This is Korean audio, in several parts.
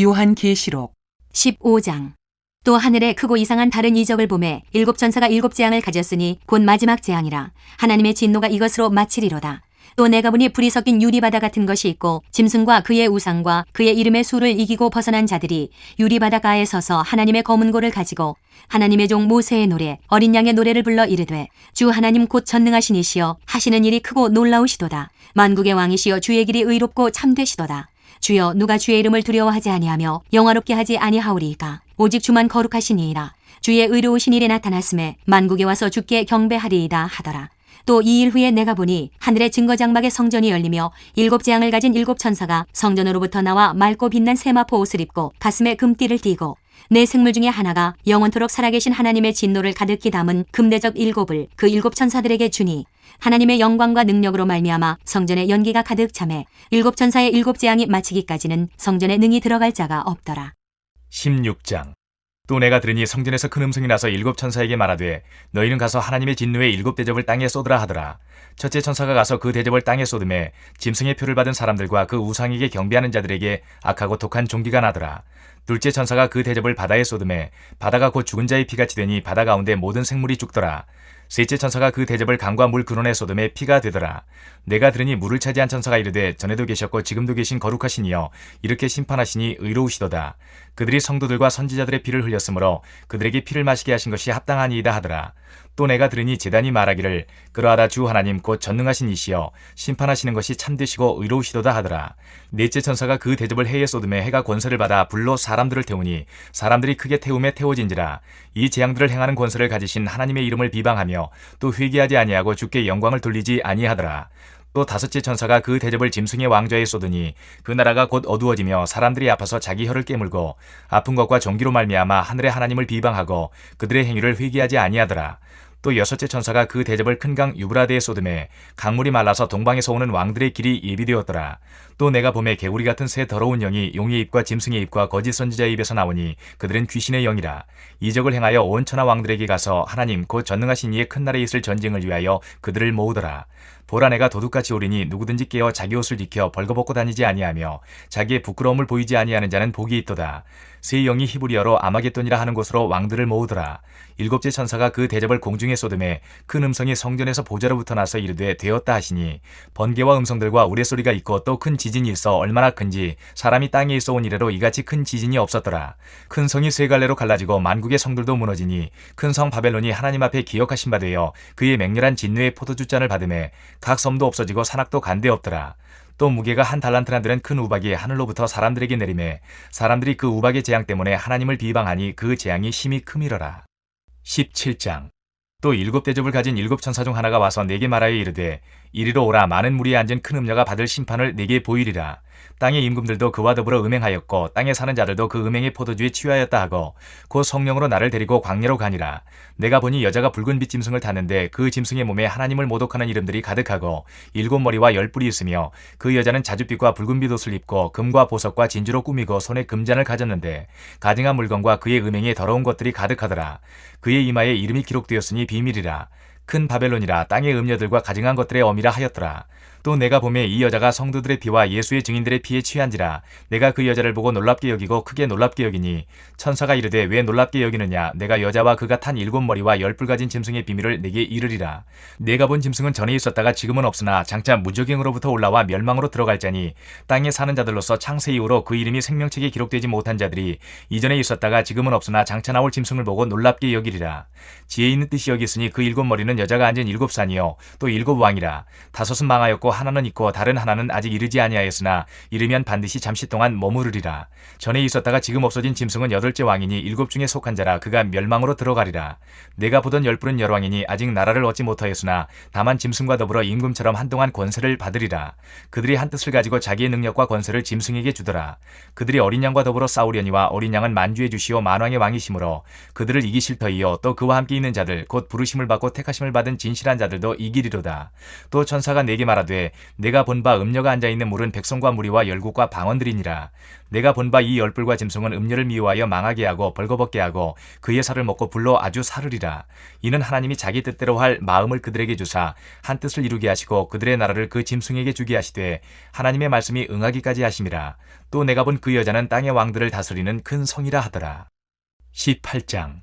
요한계시록 15장. 또 하늘에 크고 이상한 다른 이적을 보매 일곱 천사가 일곱 재앙을 가졌으니 곧 마지막 재앙이라. 하나님의 진노가 이것으로 마치리로다. 또 내가 보니 불이 섞인 유리바다 같은 것이 있고 짐승과 그의 우상과 그의 이름의 수를 이기고 벗어난 자들이 유리바다가에 서서 하나님의 검은 고를 가지고 하나님의 종 모세의 노래 어린 양의 노래를 불러 이르되 주 하나님 곧 전능하신 이시여 하시는 일이 크고 놀라우시도다. 만국의 왕이시여 주의 길이 의롭고 참되시도다. 주여 누가 주의 이름을 두려워하지 아니하며 영화롭게 하지 아니하오리이까. 오직 주만 거룩하시니이다. 주의 의로우신 일에 나타났음에 만국에 와서 주께 경배하리이다 하더라. 또 이 일 후에 내가 보니 하늘의 증거장막의 성전이 열리며 일곱 재앙을 가진 일곱 천사가 성전으로부터 나와 맑고 빛난 세마포 옷을 입고 가슴에 금띠를 띠고 네 생물 중에 하나가 영원토록 살아계신 하나님의 진노를 가득히 담은 금대접 일곱을 그 일곱 천사들에게 주니 하나님의 영광과 능력으로 말미암아 성전에 연기가 가득 차매 일곱 천사의 일곱 재앙이 마치기까지는 성전에 능히 들어갈 자가 없더라. 16장. 또 내가 들으니 성전에서 큰 음성이 나서 일곱 천사에게 말하되 너희는 가서 하나님의 진노의 일곱 대접을 땅에 쏟으라 하더라. 첫째 천사가 가서 그 대접을 땅에 쏟음에 짐승의 표를 받은 사람들과 그 우상에게 경배하는 자들에게 악하고 독한 종기가 나더라. 둘째 천사가 그 대접을 바다에 쏟음에 바다가 곧 죽은 자의 피같이 되니 바다 가운데 모든 생물이 죽더라. 셋째 천사가 그 대접을 강과 물 근원에 쏟음에 피가 되더라. 내가 들으니 물을 차지한 천사가 이르되 전에도 계셨고 지금도 계신 거룩하신 이여 이렇게 심판하시니 의로우시도다. 그들이 성도들과 선지자들의 피를 흘렸으므로 그들에게 피를 마시게 하신 것이 합당하니이다 하더라. 또 내가 들으니 제단이 말하기를 그러하다 주 하나님 곧 전능하신 이시여 심판하시는 것이 참되시고 의로우시도다 하더라. 넷째 천사가 그 대접을 해에 쏟음에 해가 권세를 받아 불로 사람들을 태우니 사람들이 크게 태움에 태워진지라. 이 재앙들을 행하는 권세를 가지신 하나님의 이름을 비방하며 또 회개하지 아니하고 주께 영광을 돌리지 아니하더라. 또 다섯째 천사가 그 대접을 짐승의 왕좌에 쏟으니 그 나라가 곧 어두워지며 사람들이 아파서 자기 혀를 깨물고 아픈 것과 종기로 말미암아 하늘의 하나님을 비방하고 그들의 행위를 회개하지 아니하더라. 또 여섯째 천사가 그 대접을 큰 강 유브라데에 쏟음에 강물이 말라서 동방에서 오는 왕들의 길이 예비되었더라. 또 내가 보매 개구리 같은 새 더러운 영이 용의 입과 짐승의 입과 거짓 선지자의 입에서 나오니 그들은 귀신의 영이라. 이적을 행하여 온 천하 왕들에게 가서 하나님 곧 전능하신 이의 큰 날에 있을 전쟁을 위하여 그들을 모으더라. 보라 내가 도둑같이 오리니 누구든지 깨어 자기 옷을 지켜 벌거벗고 다니지 아니하며 자기의 부끄러움을 보이지 아니하는 자는 복이 있도다. 새 영이 히브리어로 아마겟돈이라 하는 곳으로 왕들을 모으더라. 일곱째 천사가 그 대접을 공중에 쏟음에 큰 음성이 성전에서 보좌로부터 나서 이르되 되었다 하시니 번개와 음성들과 우레소리가 있고 또 큰 지진이 있어 얼마나 큰지 사람이 땅에 있어 온 이래로 이같이 큰 지진이 없었더라. 큰 성이 세 갈래로 갈라지고 만국의 성들도 무너지니 큰 성 바벨론이 하나님 앞에 기억하신 바 되어 그의 맹렬한 진노의 포도주잔을 받음에 각 섬도 없어지고 산악도 간데 없더라. 또 무게가 한 달란트나 되는 큰 우박이 하늘로부터 사람들에게 내리매 사람들이 그 우박의 재앙 때문에 하나님을 비방하니 그 재앙이 심히 크미러라. 17장. 또 일곱 대접을 가진 일곱 천사 중 하나가 와서 내게 말하여 이르되 이리로 오라. 많은 무리에 앉은 큰 음녀가 받을 심판을 내게 보이리라. 땅의 임금들도 그와 더불어 음행하였고 땅에 사는 자들도 그 음행의 포도주에 취하였다 하고 곧 성령으로 나를 데리고 광야로 가니라. 내가 보니 여자가 붉은 빛 짐승을 탔는데 그 짐승의 몸에 하나님을 모독하는 이름들이 가득하고 일곱 머리와 열 뿔이 있으며 그 여자는 자줏빛과 붉은 빛 옷을 입고 금과 보석과 진주로 꾸미고 손에 금잔을 가졌는데 가증한 물건과 그의 음행에 더러운 것들이 가득하더라. 그의 이마에 이름이 기록되었으니 비밀이라. 큰 바벨론이라 땅의 음녀들과 가증한 것들의 어미라 하였더라. 또 내가 보매 이 여자가 성도들의 피와 예수의 증인들의 피에 취한지라. 내가 그 여자를 보고 놀랍게 여기고 크게 놀랍게 여기니 천사가 이르되 왜 놀랍게 여기느냐. 내가 여자와 그가 탄 일곱 머리와 열 뿔 가진 짐승의 비밀을 내게 이르리라. 내가 본 짐승은 전에 있었다가 지금은 없으나 장차 무적행으로부터 올라와 멸망으로 들어갈 자니 땅에 사는 자들로서 창세 이후로 그 이름이 생명책에 기록되지 못한 자들이 이전에 있었다가 지금은 없으나 장차 나올 짐승을 보고 놀랍게 여기리라. 지혜 있는 뜻이 여기 있으니 그 일곱 머리는 여자가 앉은 일곱 산이요 또 일곱 왕이라. 다섯은 망하였고 하나는 있고 다른 하나는 아직 이르지 아니하였으나 이르면 반드시 잠시 동안 머무르리라. 전에 있었다가 지금 없어진 짐승은 여덟째 왕이니 일곱 중에 속한 자라. 그가 멸망으로 들어가리라. 내가 보던 열 뿔은 열 왕이니 아직 나라를 얻지 못하였으나 다만 짐승과 더불어 임금처럼 한동안 권세를 받으리라. 그들이 한 뜻을 가지고 자기의 능력과 권세를 짐승에게 주더라. 그들이 어린 양과 더불어 싸우려니와 어린 양은 만주의 주시오 만왕의 왕이시므로 그들을 이기실 터이요 또 그와 함께 있는 자들 곧 부르심을 받고 택하심을 받은 진실한 자들도 이기리로다. 또 천사가 내게 말하되 이르되 내가 본 바 음녀가 앉아있는 물은 백성과 무리와 열국과 방언들이니라. 내가 본 바 이 열불과 짐승은 음녀를 미워하여 망하게 하고 벌거벗게 하고 그의 살을 먹고 불로 아주 사르리라. 이는 하나님이 자기 뜻대로 할 마음을 그들에게 주사 한 뜻을 이루게 하시고 그들의 나라를 그 짐승에게 주게 하시되 하나님의 말씀이 응하기까지 하심이라. 또 내가 본 그 여자는 땅의 왕들을 다스리는 큰 성이라 하더라. 18장.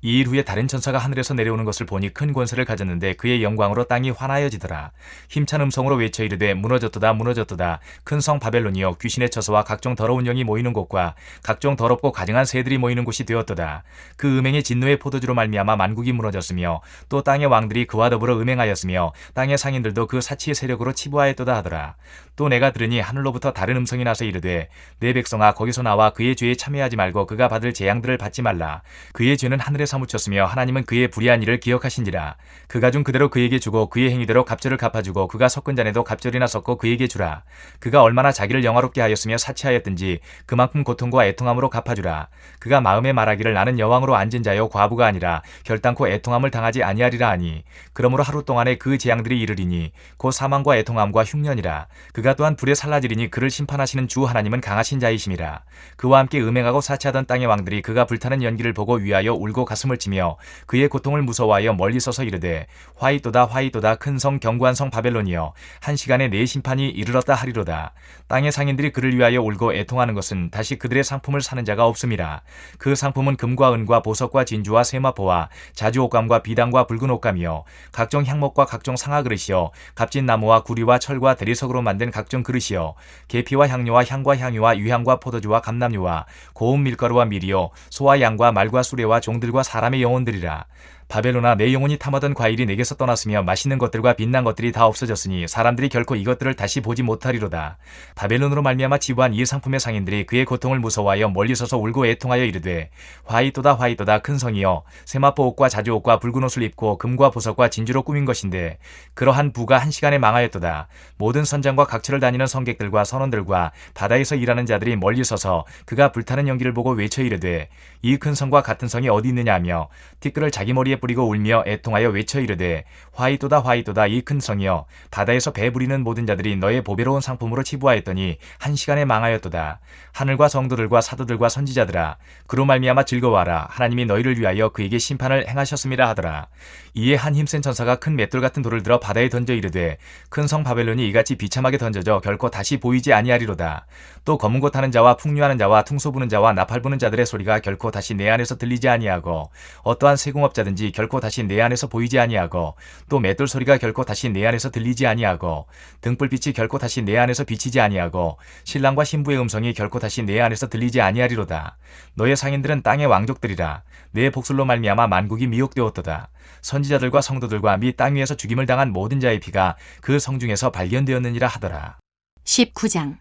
이 일 후에 다른 천사가 하늘에서 내려오는 것을 보니 큰 권세를 가졌는데 그의 영광으로 땅이 환하여지더라. 힘찬 음성으로 외쳐 이르되 무너졌도다 무너졌도다. 큰 성 바벨론이여 귀신의 처소와 각종 더러운 영이 모이는 곳과 각종 더럽고 가증한 새들이 모이는 곳이 되었도다. 그 음행의 진노의 포도주로 말미암아 만국이 무너졌으며 또 땅의 왕들이 그와 더불어 음행하였으며 땅의 상인들도 그 사치의 세력으로 치부하였도다 하더라. 또 내가 들으니 하늘로부터 다른 음성이 나서 이르되 내 백성아 거기서 나와 그의 죄에 참여하지 말고 그가 받을 재앙들을 받지 말라. 그의 죄는 하늘에 사무쳤으며 하나님은 그의 불의한 일을 기억하신지라. 그가 준 그대로 그에게 주고 그의 행위대로 갑절을 갚아주고 그가 섞은 잔에도 갑절이나 섞어 그에게 주라. 그가 얼마나 자기를 영화롭게 하였으며 사치하였든지 그만큼 고통과 애통함으로 갚아주라. 그가 마음에 말하기를 나는 여왕으로 앉은 자요 과부가 아니라 결단코 애통함을 당하지 아니하리라 하니 그러므로 하루 동안에 그 재앙들이 이르리니 곧 사망과 애통함과 흉년이라. 그가 또한 불에 살라지리니 그를 심판하시는 주 하나님은 강하신 자이심이라. 그와 함께 음행하고 사치하던 땅의 왕들이 그가 불타는 연기를 보고 위하여 울고 가슴을 치며 그의 고통을 무서워하여 멀리 서서 이르되 화이또다 화이또다 큰 성 견고한 성 바벨론이여 한 시간에 내 심판이 이르렀다 하리로다. 땅의 상인들이 그를 위하여 울고 애통하는 것은 다시 그들의 상품을 사는 자가 없음이라. 그 상품은 금과 은과 보석과 진주와 세마포와 자주 옷감과 비단과 붉은 옷감이요 각종 향목과 각종 상아 그릇이요 값진 나무와 구리와 철과 대리석으로 만든 각종 그릇이요 계피와 향료와 향과 향유와 유향과 포도주와 감람유와 고운 밀가루와 밀이요 소와 양과 말과 수레와 종들과 사람의 영혼들이라. 바벨론아 내 영혼이 탐하던 과일이 내게서 떠났으며 맛있는 것들과 빛난 것들이 다 없어졌으니 사람들이 결코 이것들을 다시 보지 못하리로다. 바벨론으로 말미암아 치부한 이 상품의 상인들이 그의 고통을 무서워하여 멀리 서서 울고 애통하여 이르되 화이또다 화이또다 큰 성이여 세마포 옷과 자주 옷과 붉은 옷을 입고 금과 보석과 진주로 꾸민 것인데 그러한 부가 한 시간에 망하였도다. 모든 선장과 각처를 다니는 성객들과 선원들과 바다에서 일하는 자들이 멀리 서서 그가 불타는 연기를 보고 외쳐 이르되 이 큰 성과 같은 성이 어디 있느냐 하며 티끌을 자기 머리에 뿌리고 울며 애통하여 외쳐 이르되 화이또다 화이또다 이 큰 성이여 바다에서 배 부리는 모든 자들이 너의 보배로운 상품으로 치부하였더니 한 시간에 망하였도다. 하늘과 성도들과 사도들과 선지자들아 그로 말미암아 즐거워하라. 하나님이 너희를 위하여 그에게 심판을 행하셨음이라 하더라. 이에 한 힘센 천사가 큰 맷돌 같은 돌을 들어 바다에 던져 이르되 큰 성 바벨론이 이같이 비참하게 던져져 결코 다시 보이지 아니하리로다. 또 검은 고 타는 자와 풍류하는 자와 퉁소 부는 자와 나팔 부는 자들의 소리가 결코 다시 내 안에서 들리지 아니하고 어떠한 세공업자든지 결코 다시 내 안에서 보이지 아니하고 또 맷돌 소리가 결코 다시 내 안에서 들리지 아니하고 등불빛이 결코 다시 내 안에서 비치지 아니하고 신랑과 신부의 음성이 결코 다시 내 안에서 들리지 아니하리로다. 너의 상인들은 땅의 왕족들이라. 내 복술로 말미암아 만국이 미혹되었도다. 선지자들과 성도들과 및 땅 위에서 죽임을 당한 모든 자의 피가 그 성 중에서 발견되었느니라 하더라. 19장.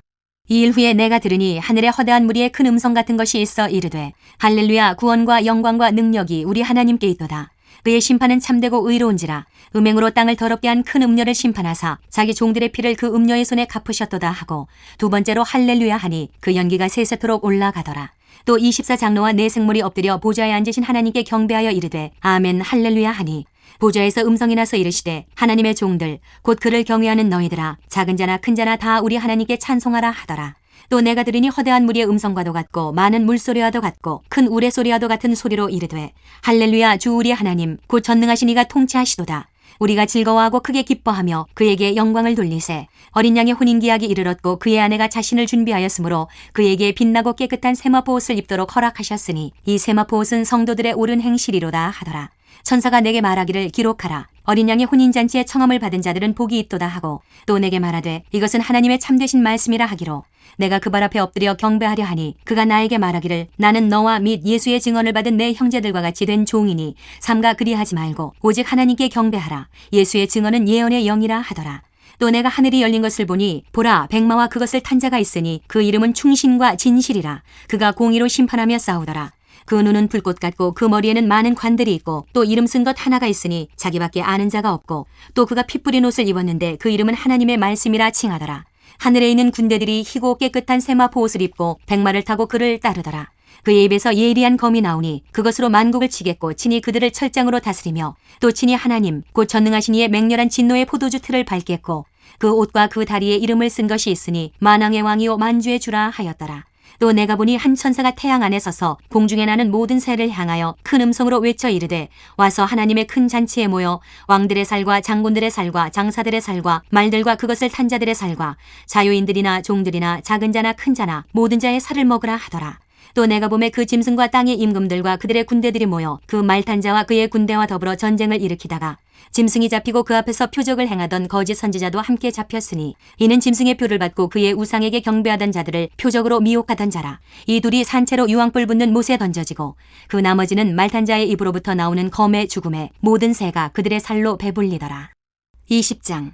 이 일 후에 내가 들으니 하늘에 허다한 무리의 큰 음성 같은 것이 있어 이르되 할렐루야 구원과 영광과 능력이 우리 하나님께 있도다. 그의 심판은 참되고 의로운지라. 음행으로 땅을 더럽게 한 큰 음녀를 심판하사 자기 종들의 피를 그 음녀의 손에 갚으셨도다 하고 두 번째로 할렐루야 하니 그 연기가 세세토록 올라가더라. 또 24장로와 네 생물이 엎드려 보좌에 앉으신 하나님께 경배하여 이르되 아멘 할렐루야 하니 보좌에서 음성이 나서 이르시되 하나님의 종들 곧 그를 경외하는 너희들아 작은 자나 큰 자나 다 우리 하나님께 찬송하라 하더라. 또 내가 들으니 허다한 무리의 음성과도 같고 많은 물소리와도 같고 큰 우레소리와도 같은 소리로 이르되 할렐루야 주 우리 하나님 곧 전능하신 이가 통치하시도다. 우리가 즐거워하고 크게 기뻐하며 그에게 영광을 돌리세. 어린 양의 혼인기약이 이르렀고 그의 아내가 자신을 준비하였으므로 그에게 빛나고 깨끗한 세마포 옷을 입도록 허락하셨으니 이 세마포 옷은 성도들의 옳은 행실이로다 하더라. 천사가 내게 말하기를 기록하라. 어린 양의 혼인잔치에 청함을 받은 자들은 복이 있도다 하고 또 내게 말하되 이것은 하나님의 참되신 말씀이라 하기로 내가 그 발 앞에 엎드려 경배하려 하니 그가 나에게 말하기를 나는 너와 및 예수의 증언을 받은 내 형제들과 같이 된 종이니 삼가 그리하지 말고 오직 하나님께 경배하라. 예수의 증언은 예언의 영이라 하더라. 또 내가 하늘이 열린 것을 보니 보라 백마와 그것을 탄 자가 있으니 그 이름은 충신과 진실이라. 그가 공의로 심판하며 싸우더라. 그 눈은 불꽃 같고 그 머리에는 많은 관들이 있고 또 이름 쓴 것 하나가 있으니 자기밖에 아는 자가 없고 또 그가 피 뿌린 옷을 입었는데 그 이름은 하나님의 말씀이라 칭하더라. 하늘에 있는 군대들이 희고 깨끗한 세마포 옷을 입고 백마를 타고 그를 따르더라. 그의 입에서 예리한 검이 나오니 그것으로 만국을 치겠고 친히 그들을 철장으로 다스리며 또 친히 하나님 곧 전능하신 이의 맹렬한 진노의 포도주 틀을 밟겠고 그 옷과 그 다리에 이름을 쓴 것이 있으니 만왕의 왕이요 만주의 주라 하였더라. 또 내가 보니 한 천사가 태양 안에 서서 공중에 나는 모든 새를 향하여 큰 음성으로 외쳐 이르되 와서 하나님의 큰 잔치에 모여 왕들의 살과 장군들의 살과 장사들의 살과 말들과 그것을 탄 자들의 살과 자유인들이나 종들이나 작은 자나 큰 자나 모든 자의 살을 먹으라 하더라. 또 내가 보매 그 짐승과 땅의 임금들과 그들의 군대들이 모여 그 말탄 자와 그의 군대와 더불어 전쟁을 일으키다가 짐승이 잡히고 그 앞에서 표적을 행하던 거짓 선지자도 함께 잡혔으니 이는 짐승의 표를 받고 그의 우상에게 경배하던 자들을 표적으로 미혹하던 자라. 이 둘이 산채로 유황불 붙는 못에 던져지고 그 나머지는 말탄 자의 입으로부터 나오는 검의 죽음에 모든 새가 그들의 살로 배불리더라. 20장.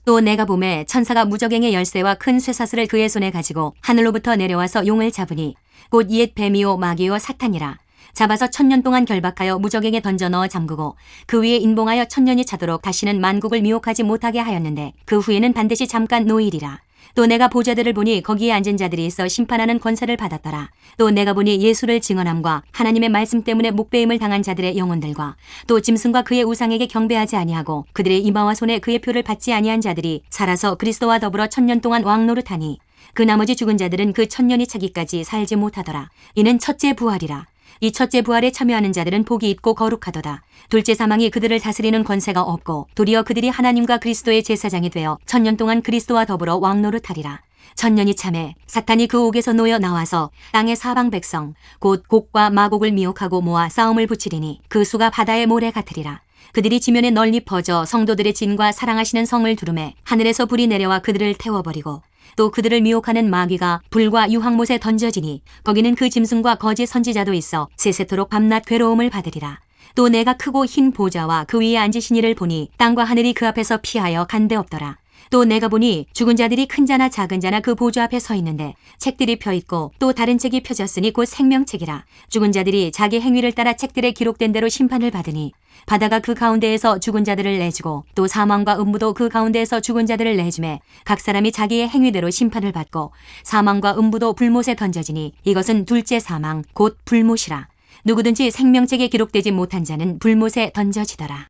또 내가 보매 천사가 무적행의 열쇠와 큰 쇠사슬을 그의 손에 가지고 하늘로부터 내려와서 용을 잡으니 곧 옛 뱀이요 마귀요 사탄이라. 잡아서 1000년 동안 결박하여 무적행에 던져 넣어 잠그고 그 위에 인봉하여 1000년이 차도록 다시는 만국을 미혹하지 못하게 하였는데 그 후에는 반드시 잠깐 노일이라. 또 내가 보좌들을 보니 거기에 앉은 자들이 있어 심판하는 권세를 받았더라. 또 내가 보니 예수를 증언함과 하나님의 말씀 때문에 목배임을 당한 자들의 영혼들과 또 짐승과 그의 우상에게 경배하지 아니하고 그들의 이마와 손에 그의 표를 받지 아니한 자들이 살아서 그리스도와 더불어 1000년 동안 왕노릇하니 그 나머지 죽은 자들은 그 1000년이 차기까지 살지 못하더라. 이는 첫째 부활이라. 이 첫째 부활에 참여하는 자들은 복이 있고 거룩하도다. 둘째 사망이 그들을 다스리는 권세가 없고 도리어 그들이 하나님과 그리스도의 제사장이 되어 1000년 동안 그리스도와 더불어 왕노릇하리라. 1000년이 참에 사탄이 그 옥에서 놓여 나와서 땅의 사방 백성 곧 곡과 마곡을 미혹하고 모아 싸움을 붙이리니 그 수가 바다의 모래 같으리라. 그들이 지면에 널리 퍼져 성도들의 진과 사랑하시는 성을 두르매 하늘에서 불이 내려와 그들을 태워버리고 또 그들을 미혹하는 마귀가 불과 유황못에 던져지니 거기는 그 짐승과 거짓 선지자도 있어 세세토록 밤낮 괴로움을 받으리라. 또 내가 크고 흰 보좌와 그 위에 앉으신 이를 보니 땅과 하늘이 그 앞에서 피하여 간데 없더라. 또 내가 보니 죽은 자들이 큰 자나 작은 자나 그 보좌 앞에 서 있는데 책들이 펴 있고 또 다른 책이 펴졌으니 곧 생명책이라. 죽은 자들이 자기 행위를 따라 책들에 기록된 대로 심판을 받으니 바다가 그 가운데에서 죽은 자들을 내주고 또 사망과 음부도 그 가운데에서 죽은 자들을 내주매 각 사람이 자기의 행위대로 심판을 받고 사망과 음부도 불못에 던져지니 이것은 둘째 사망 곧 불못이라. 누구든지 생명책에 기록되지 못한 자는 불못에 던져지더라.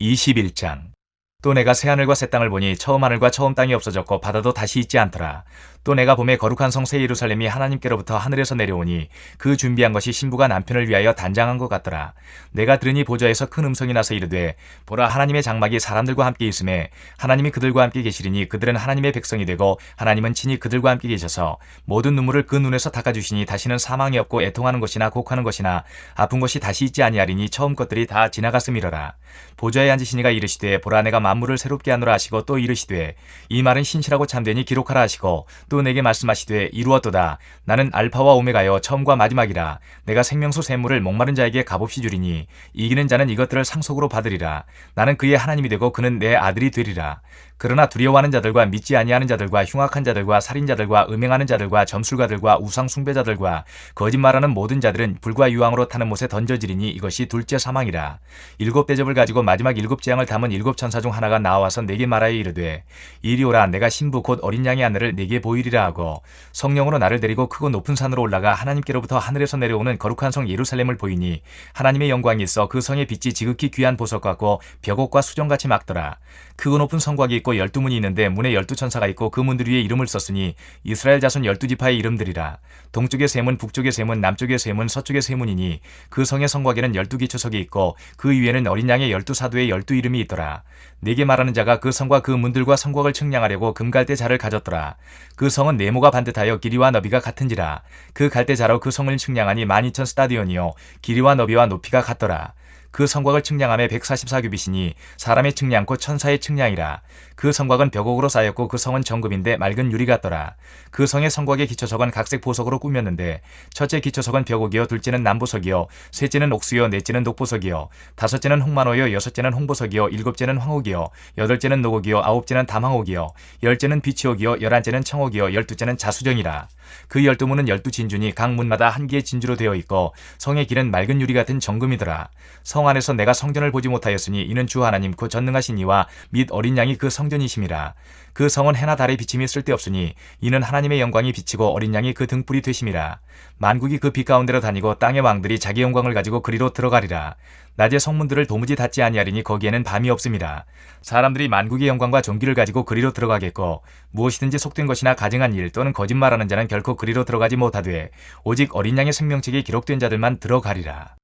21장. 또 내가 새하늘과 새 땅을 보니 처음 하늘과 처음 땅이 없어졌고 바다도 다시 있지 않더라. 또 내가 봄에 거룩한 성 새 예루살렘이 하나님께로부터 하늘에서 내려오니 그 준비한 것이 신부가 남편을 위하여 단장한 것 같더라. 내가 들으니 보좌에서 큰 음성이 나서 이르되 보라 하나님의 장막이 사람들과 함께 있음에 하나님이 그들과 함께 계시리니 그들은 하나님의 백성이 되고 하나님은 친히 그들과 함께 계셔서 모든 눈물을 그 눈에서 닦아주시니 다시는 사망이 없고 애통하는 것이나 곡하는 것이나 아픈 것이 다시 있지 아니하리니 처음 것들이 다 지나갔음이러라. 보좌에 앉으신 이가 이르시되 보라 내가 만물을 새롭게 하노라 하시고 또 이르시되 이 말은 신실하고 참되니 기록하라 하시고 또 내게 말씀하시되 이루었도다. 나는 알파와 오메가여 처음과 마지막이라. 내가 생명수 샘물을 목마른 자에게 값없이 주리니 이기는 자는 이것들을 상속으로 받으리라. 나는 그의 하나님이 되고 그는 내 아들이 되리라. 그러나 두려워하는 자들과 믿지 아니하는 자들과 흉악한 자들과 살인자들과 음행하는 자들과 점술가들과 우상 숭배자들과 거짓말하는 모든 자들은 불과 유황으로 타는 못에 던져지리니 이것이 둘째 사망이라. 7대접을 가지고 마지막 7재앙을 담은 7천사 중 하나가 나와서 내게 말하여 이르되 이리 오라. 내가 신부 곧 어린 양의 하늘을 내게 보이리라 하고 성령으로 나를 데리고 크고 높은 산으로 올라가 하나님께로부터 하늘에서 내려오는 거룩한 성 예루살렘을 보이니 하나님의 영광이 있어 그 성의 빛이 지극히 귀한 보석 같고 벽옥과 수정같이 막더라. 크고 높은 성곽이 있고 12문이 있는데 문에 12천사가 있고 그 문들 위에 이름을 썼으니 이스라엘 자손 12지파의 이름들이라. 동쪽의 세 문, 북쪽의 세 문, 남쪽의 세 문, 서쪽의 세 문이니 그 성의 성곽에는 12기초석이 있고 그 위에는 어린 양의 12사도의 12이름이 있더라. 내게 말하는 자가 그 성과 그 문들과 성곽을 측량하려고 금갈대 자를 가졌더라. 그 성은 네모가 반듯하여 길이와 너비가 같은지라. 그 갈대 자로 그 성을 측량하니 12,000 스타디온이요 길이와 너비와 높이가 같더라. 그 성곽을 측량함에 144규빗이니 사람의 측량 곧 천사의 측량이라. 그 성곽은 벽옥으로 쌓였고 그 성은 정금인데 맑은 유리 같더라. 그 성의 성곽의 기초석은 각색 보석으로 꾸몄는데 첫째 기초석은 벽옥이요 둘째는 남보석이요 셋째는 옥수요 넷째는 녹보석이요 다섯째는 홍만호요 여섯째는 홍보석이요 일곱째는 황옥이요 여덟째는 노곡이요 아홉째는 담황옥이요 열째는 비치옥이요 열한째는 청옥이요 열두째는 자수정이라. 그 12문은 12진주니 각 문마다 한 개의 진주로 되어 있고 성의 길은 맑은 유리 같은 정금이더라. 성 안에서 내가 성전을 보지 못하였으니 이는 주 하나님 곧 전능하신 이와 및 어린 양이 그 성전이심이라. 그 성은 해나 달의 비침이 쓸데없으니 이는 하나님의 영광이 비치고 어린 양이 그 등불이 되심이라. 만국이 그 빛 가운데로 다니고 땅의 왕들이 자기 영광을 가지고 그리로 들어가리라. 낮에 성문들을 도무지 닫지 아니하리니 거기에는 밤이 없음이라. 사람들이 만국의 영광과 존귀를 가지고 그리로 들어가겠고 무엇이든지 속된 것이나 가증한 일 또는 거짓말하는 자는 결코 그리로 들어가지 못하되 오직 어린 양의 생명책에 기록된 자들만 들어가리라.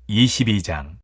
22장.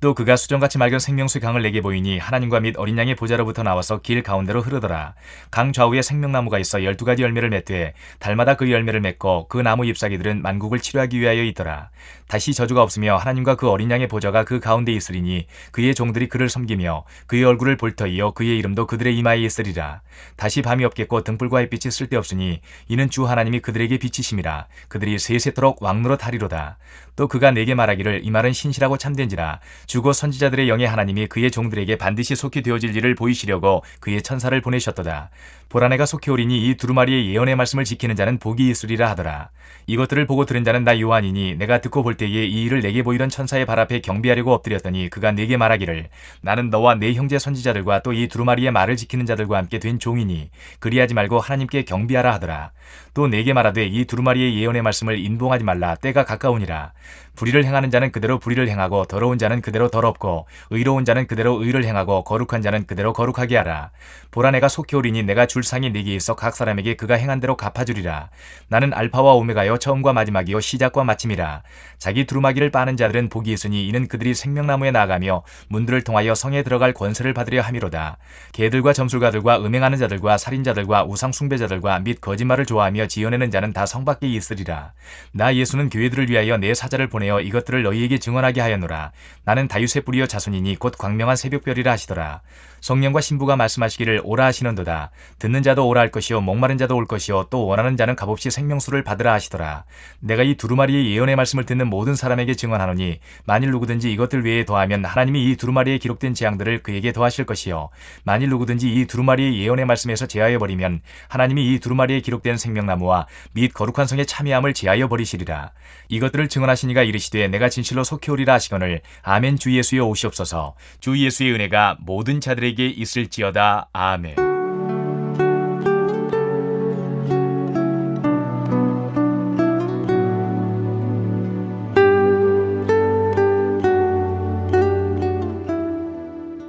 또 그가 수정같이 맑은 생명수 강을 내게 보이니 하나님과 및 어린 양의 보좌로부터 나와서 길 가운데로 흐르더라. 강 좌우에 생명나무가 있어 12가지 열매를 맺되 달마다 그 열매를 맺고 그 나무 잎사귀들은 만국을 치료하기 위하여 있더라. 다시 저주가 없으며 하나님과 그 어린 양의 보좌가 그 가운데 있으리니 그의 종들이 그를 섬기며 그의 얼굴을 볼 터이요 그의 이름도 그들의 이마에 있으리라. 다시 밤이 없겠고 등불과 햇빛이 쓸데없으니 이는 주 하나님이 그들에게 비치심이라. 그들이 세세토록 왕노릇 하리로다. 또 그가 내게 말하기를 이 말은 신실하고 참된지라. 주고 선지자들의 영의 하나님이 그의 종들에게 반드시 속히 되어질 일을 보이시려고 그의 천사를 보내셨도다. 보라 내가 속히 오리니 이 두루마리의 예언의 말씀을 지키는 자는 복이 있으리라 하더라. 이것들을 보고 들은 자는 나 요한이니 내가 듣고 볼 때에 이 일을 내게 보이던 천사의 발 앞에 경배하려고 엎드렸더니 그가 내게 말하기를 나는 너와 내 형제 선지자들과 또 이 두루마리의 말을 지키는 자들과 함께 된 종이니 그리하지 말고 하나님께 경배하라 하더라. 또 내게 말하되 이 두루마리의 예언의 말씀을 인봉하지 말라. 때가 가까우니라. 불의를 행하는 자는 그대로 불의를 행하고 더러운 자는 그대로 더럽고 의로운 자는 그대로 의를 행하고 거룩한 자는 그대로 거룩하게 하라. 보라 내가 속히 오리니 내가 줄 상이 네게 있어 각 사람에게 그가 행한 대로 갚아주리라. 나는 알파와 오메가요 처음과 마지막이요 시작과 마침이라. 자기 두루마기를 빠는 자들은 복이 있으니 이는 그들이 생명나무에 나아가며 문들을 통하여 성에 들어갈 권세를 받으려 함이로다. 개들과 점술가들과 음행하는 자들과 살인자들과 우상 숭배자들과 및 거짓말을 좋아하며 지어내는 자는 다 성 밖에 있으리라. 나 예수는 교회들을 위하여 내 사자를 보내어 이것들을 너희에게 증언하게 하였노라. 나는 다윗의 뿌리요 자손이니 곧 광명한 새벽별이라 하시더라. 성령과 신부가 말씀하시기를 오라 하시는도다. 듣는 자도 오라 할 것이요 목마른 자도 올 것이요 또 원하는 자는 값없이 생명수를 받으라 하시더라. 내가 이 두루마리의 예언의 말씀을 듣는 모든 사람에게 증언하노니 만일 누구든지 이것들 외에 더하면 하나님이 이 두루마리에 기록된 재앙들을 그에게 더하실 것이요 만일 누구든지 이 두루마리의 예언의 말씀에서 제하여 버리면 하나님이 이 두루마리에 기록된 생명나무와 및 거룩한 성의 참여함을 제하여 버리시리라. 이것들을 증언하신 이가 이르시되 내가 진실로 속히 오리라 하시거늘 아멘. 주 예수여 오시옵소서. 주 예수의 은혜가 모든 자들에게 있을지어다. 아멘.